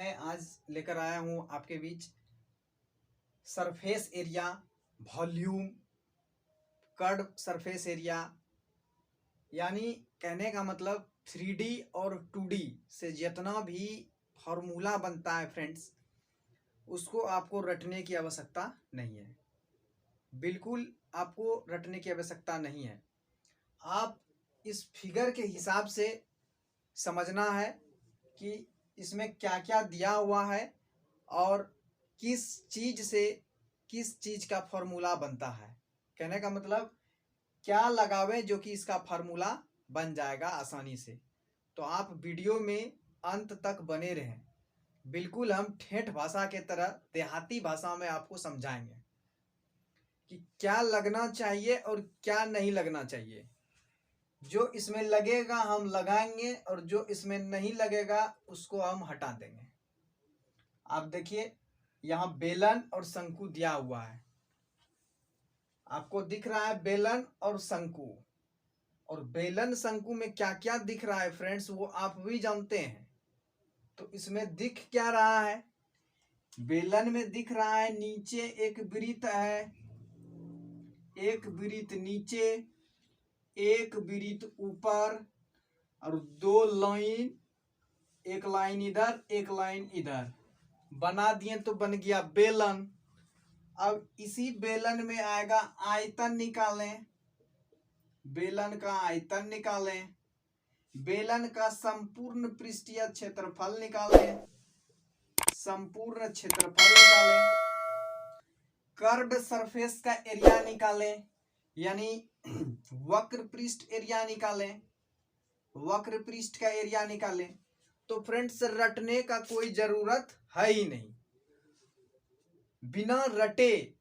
मैं आज लेकर आया हूँ आपके बीच surface area, volume, curve surface area, यानी कहने का मतलब 3D और 2D से जितना भी फॉर्मूला बनता है फ्रेंड्स, उसको आपको रटने की आवश्यकता नहीं है। बिल्कुल आपको रटने की आवश्यकता नहीं है। आप इस फिगर के हिसाब से समझना है कि इसमें क्या क्या दिया हुआ है और किस चीज़ से किस चीज़ का फॉर्मूला बनता है। कहने का मतलब क्या लगावे जो कि इसका फार्मूला बन जाएगा आसानी से। तो आप वीडियो में अंत तक बने रहें। बिल्कुल हम ठेठ भाषा के तरह देहाती भाषा में आपको समझाएंगे कि क्या लगना चाहिए और क्या नहीं लगना चाहिए। जो इसमें लगेगा हम लगाएंगे और जो इसमें नहीं लगेगा उसको हम हटा देंगे। आप देखिए यहाँ बेलन और शंकु दिया हुआ है, आपको दिख रहा है बेलन और शंकु। और बेलन शंकु में क्या क्या दिख रहा है फ्रेंड्स, वो आप भी जानते हैं। तो इसमें दिख क्या रहा है, बेलन में दिख रहा है नीचे एक वृत्त है, एक वृत्त नीचे, एक वृत्त ऊपर और दो लाइन, एक लाइन इधर एक लाइन इधर बना दिए तो बन गया बेलन। अब इसी बेलन में आएगा आयतन निकालें, बेलन का आयतन निकालें, बेलन का संपूर्ण पृष्ठीय क्षेत्रफल निकालें, संपूर्ण क्षेत्रफल निकालें, कर्व सरफेस का एरिया निकालें, यानी वक्र पृष्ठ एरिया निकालें, वक्र पृष्ठ का एरिया निकालें। तो फ्रेंड्स रटने का कोई जरूरत है ही नहीं। बिना रटे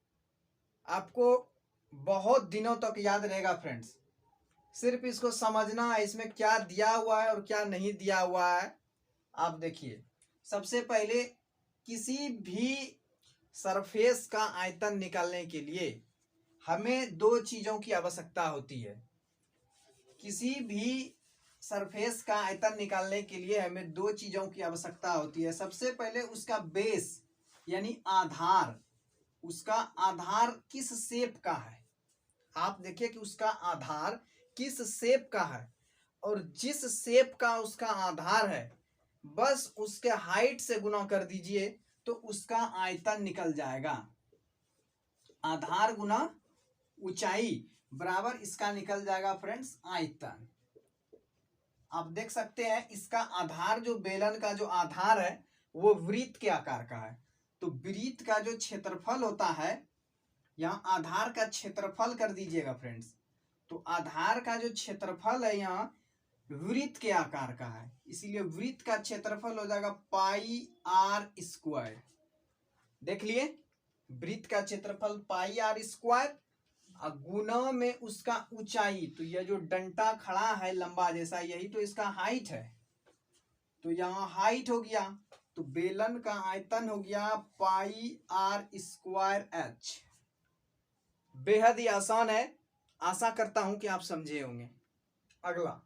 आपको बहुत दिनों तक याद रहेगा फ्रेंड्स। सिर्फ इसको समझना है इसमें क्या दिया हुआ है और क्या नहीं दिया हुआ है। आप देखिए, सबसे पहले किसी भी सरफेस का आयतन निकालने के लिए हमें दो चीजों की आवश्यकता होती है। किसी भी सरफेस का आयतन निकालने के लिए हमें दो चीजों की आवश्यकता होती है। सबसे पहले उसका बेस यानी आधार, उसका आधार किस शेप का है। आप देखिए कि उसका आधार किस शेप का है, और जिस शेप का उसका आधार है बस उसके हाइट से गुना कर दीजिए तो उसका आयतन निकल जाएगा। आधार गुना ऊंचाई बराबर इसका निकल जाएगा फ्रेंड्स आयतन। आप देख सकते हैं इसका आधार, जो बेलन का जो आधार है वो वृत्त के आकार का है। तो वृत्त का जो क्षेत्रफल होता है, यहाँ आधार का क्षेत्रफल कर दीजिएगा फ्रेंड्स। तो आधार का जो क्षेत्रफल है यहाँ वृत्त के आकार का है, इसीलिए वृत्त का क्षेत्रफल हो जाएगा पाई आर स्क्वायर। देख लिए, वृत्त का क्षेत्रफल पाई आर स्क्वायर, गुना में उसका ऊंचाई। तो यह जो डंटा खड़ा है लंबा जैसा, यही तो इसका हाइट है। तो यहाँ हाइट हो गया, तो बेलन का आयतन हो गया पाई आर स्क्वायर एच। बेहद ही आसान है, आशा करता हूं कि आप समझे होंगे। अगला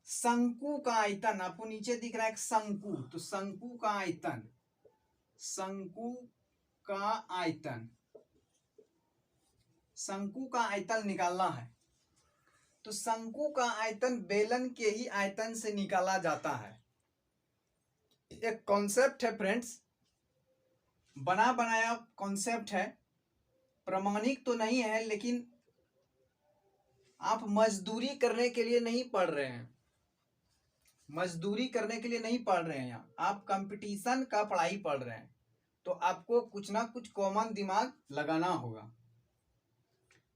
शंकु का आयतन, आपको नीचे दिख रहा है शंकु, तो शंकु का आयतन, शंकु का आयतन, शंकु का आयतन निकालना है। तो शंकु का आयतन बेलन के ही आयतन से निकाला जाता है। एक कॉन्सेप्ट है फ्रेंड्स, बना बनाया कॉन्सेप्ट है, प्रमाणिक तो नहीं है, लेकिन आप मजदूरी करने के लिए नहीं पढ़ रहे हैं, मजदूरी करने के लिए नहीं पढ़ रहे हैं, यहाँ आप कंपटीशन का पढ़ाई पढ़ रहे हैं। तो आपको कुछ ना कुछ कॉमन दिमाग लगाना होगा।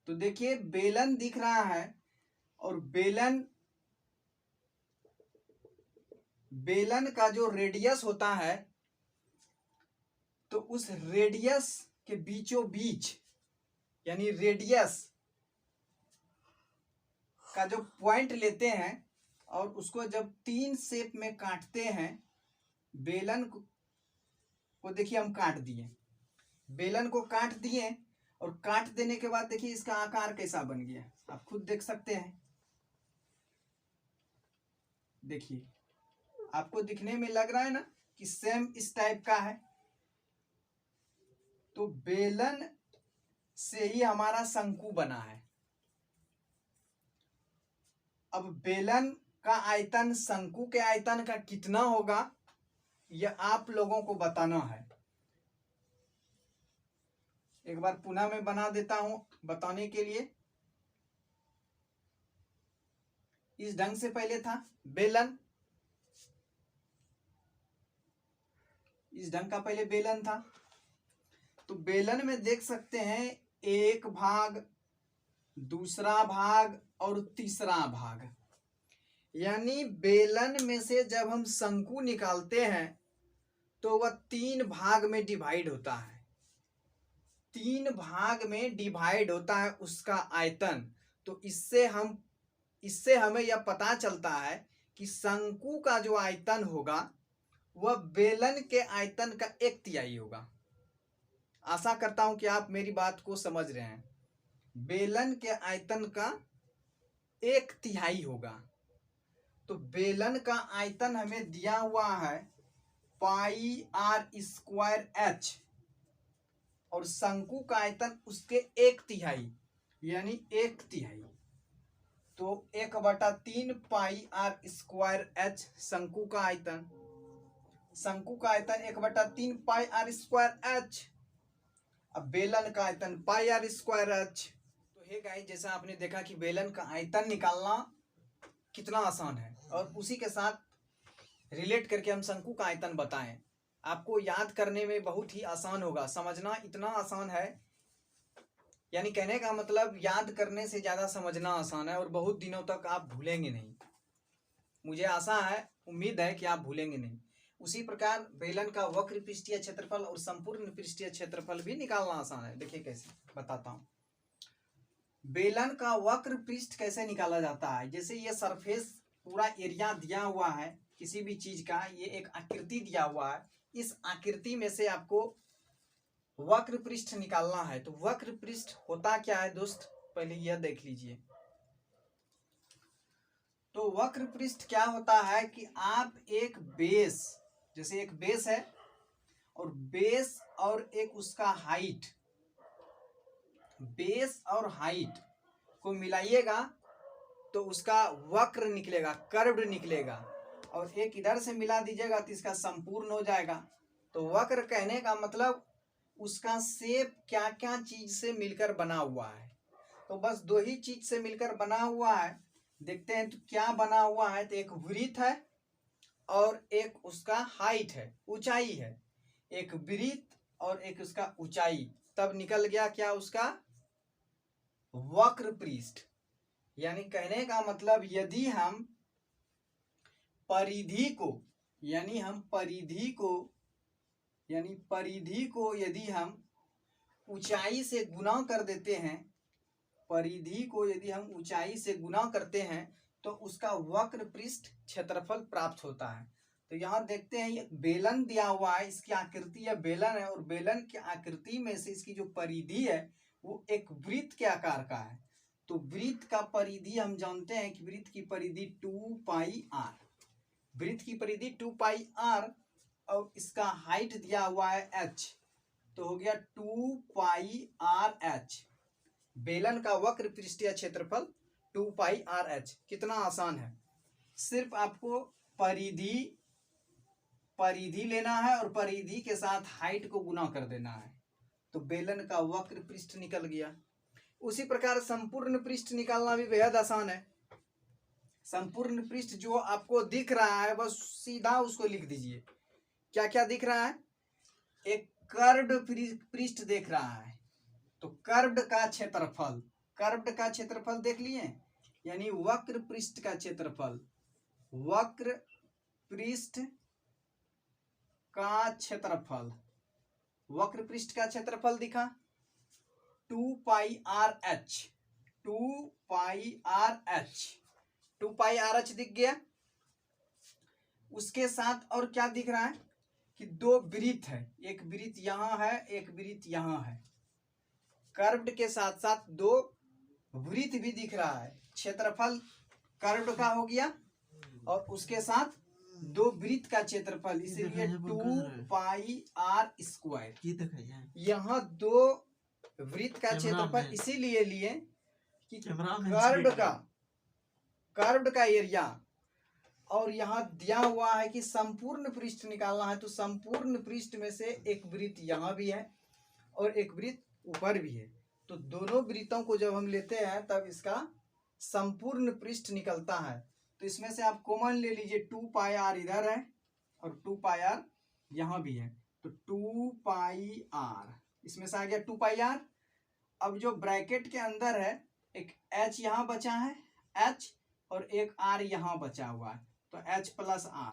तो देखिए बेलन दिख रहा है, और बेलन का जो रेडियस होता है, तो उस रेडियस के बीचों बीच, यानी रेडियस का जो पॉइंट लेते हैं और उसको जब तीन शेप में काटते हैं, बेलन को देखिए हम काट दिए, बेलन को काट दिए, और काट देने के बाद देखिए इसका आकार कैसा बन गया, आप खुद देख सकते हैं। देखिए आपको दिखने में लग रहा है ना कि सेम इस टाइप का है। तो बेलन से ही हमारा शंकु बना है। अब बेलन का आयतन शंकु के आयतन का कितना होगा यह आप लोगों को बताना है। एक बार पुनः मैं बना देता हूं बताने के लिए। इस ढंग से पहले था बेलन, इस ढंग का पहले बेलन था। तो बेलन में देख सकते हैं एक भाग, दूसरा भाग और तीसरा भाग। यानी बेलन में से जब हम शंकु निकालते हैं तो वह 3 भाग में डिवाइड होता है। 3 भाग में डिवाइड होता है उसका आयतन। तो इससे हमें यह पता चलता है कि शंकु का जो आयतन होगा वह बेलन के आयतन का 1/3 होगा। आशा करता हूं कि आप मेरी बात को समझ रहे हैं। बेलन के आयतन का 1/3 होगा। तो बेलन का आयतन हमें दिया हुआ है πr² और शंकु का आयतन उसके 1/3 यानी 1/3। तो 1/3 πr² शंकु का आयतन, शंकु का आयतन 1/3 πr²। अब बेलन का आयतन πr²। तो हे गाइस, जैसा आपने देखा कि बेलन का आयतन निकालना कितना आसान है और उसी के साथ रिलेट करके हम शंकु का आयतन बताएं। आपको याद करने में बहुत ही आसान होगा, समझना इतना आसान है। यानी कहने का मतलब याद करने से ज़्यादा समझना आसान है और बहुत दिनों तक आप भूलेंगे नहीं। मुझे आशा है, उम्मीद है कि आप भूलेंगे नहीं। उसी प्रकार बेलन का वक्र पृष्ठीय क्षेत्रफल और संपूर्ण पृष्ठीय क्षेत्रफल भी निकालना आसान है। देखिए कैसे बताता हूँ। बेलन का वक्र पृष्ठ कैसे निकाला जाता है। जैसे ये सरफेस पूरा एरिया दिया हुआ है किसी भी चीज का, ये एक आकृति दिया हुआ है। इस आकृति में से आपको वक्र पृष्ठ निकालना है। तो वक्र पृष्ठ होता क्या है दोस्त, पहले यह देख लीजिए। तो वक्र पृष्ठ क्या होता है कि आप एक बेस, जैसे एक बेस है और बेस और एक उसका हाइट, बेस और हाइट को मिलाइएगा तो उसका वक्र निकलेगा, कर्व्ड निकलेगा। और एक इधर से मिला दीजिएगा तो इसका संपूर्ण हो जाएगा। तो वक्र कहने का मतलब उसका शेप क्या क्या चीज से मिलकर बना हुआ है। तो बस 2 ही चीज से मिलकर बना हुआ है। देखते हैं तो क्या बना हुआ है। तो एक वृत्त है और एक उसका हाइट है, ऊंचाई है। एक वृत्त और एक उसका ऊंचाई, तब निकल गया क्या, उसका वक्र पृष्ठ। यानी कहने का मतलब यदि हम परिधि को यदि हम ऊंचाई से गुना कर देते हैं, परिधि को यदि हम ऊंचाई से गुना करते हैं तो उसका वक्र पृष्ठ क्षेत्रफल प्राप्त होता है। तो यहाँ देखते हैं ये बेलन दिया हुआ है, इसकी आकृति है बेलन है और बेलन की आकृति में से इसकी जो परिधि है वो एक वृत्त के आकार का है। तो वृत्त का परिधि हम जानते हैं कि वृत्त की परिधि 2πr, वृत्त की परिधि 2πr और इसका हाइट दिया हुआ है h, तो हो गया 2πrh। बेलन का वक्र पृष्ठीय क्षेत्रफल 2πrh। कितना आसान है, सिर्फ आपको परिधि लेना है और परिधि के साथ हाइट को गुना कर देना है। तो बेलन का वक्र पृष्ठ निकल गया। उसी प्रकार संपूर्ण पृष्ठ निकालना भी बेहद आसान है। संपूर्ण पृष्ठ जो आपको दिख रहा है बस सीधा उसको लिख दीजिए। क्या क्या दिख रहा है, एक कर्व्ड पृष्ठ देख रहा है। तो कर्व्ड का क्षेत्रफल, कर्व्ड का क्षेत्रफल देख लिए, यानी वक्र पृष्ठ का क्षेत्रफल, वक्र पृष्ठ का क्षेत्रफल, वक्र पृष्ठ का क्षेत्रफल दिखा 2πrh, 2πrh दिख गया। उसके साथ और क्या दिख रहा है कि 2 वृत्त है, एक वृत्त यहाँ है, एक वृत्त यहाँ है। कर्व्ड के साथ साथ 2 वृत्त भी दिख रहा है। क्षेत्रफल कर्व्ड का हो गया और उसके साथ दो वृत्त का क्षेत्रफल, इसीलिए 2 पाई r²। यहाँ दो वृत्त का क्षेत्रफल इसीलिए लिए कि कर्व्ड का एरिया, और यहाँ दिया हुआ है कि संपूर्ण पृष्ठ निकालना है, तो संपूर्ण पृष्ठ में से एक वृत्त यहाँ भी है और एक वृत्त ऊपर भी है, तो दोनों वृत्तों को जब हम लेते हैं तब इसका संपूर्ण पृष्ठ निकलता है। तो इसमें से आप कॉमन ले लीजिए, 2 पाई r इधर है और 2 पाई r यहाँ भी है, तो 2 पाई r इसमें से आ गया 2 पाई r। अब जो ब्रैकेट के अंदर है एक h यहाँ बचा है h, और एक r यहाँ बचा हुआ है, तो h + r,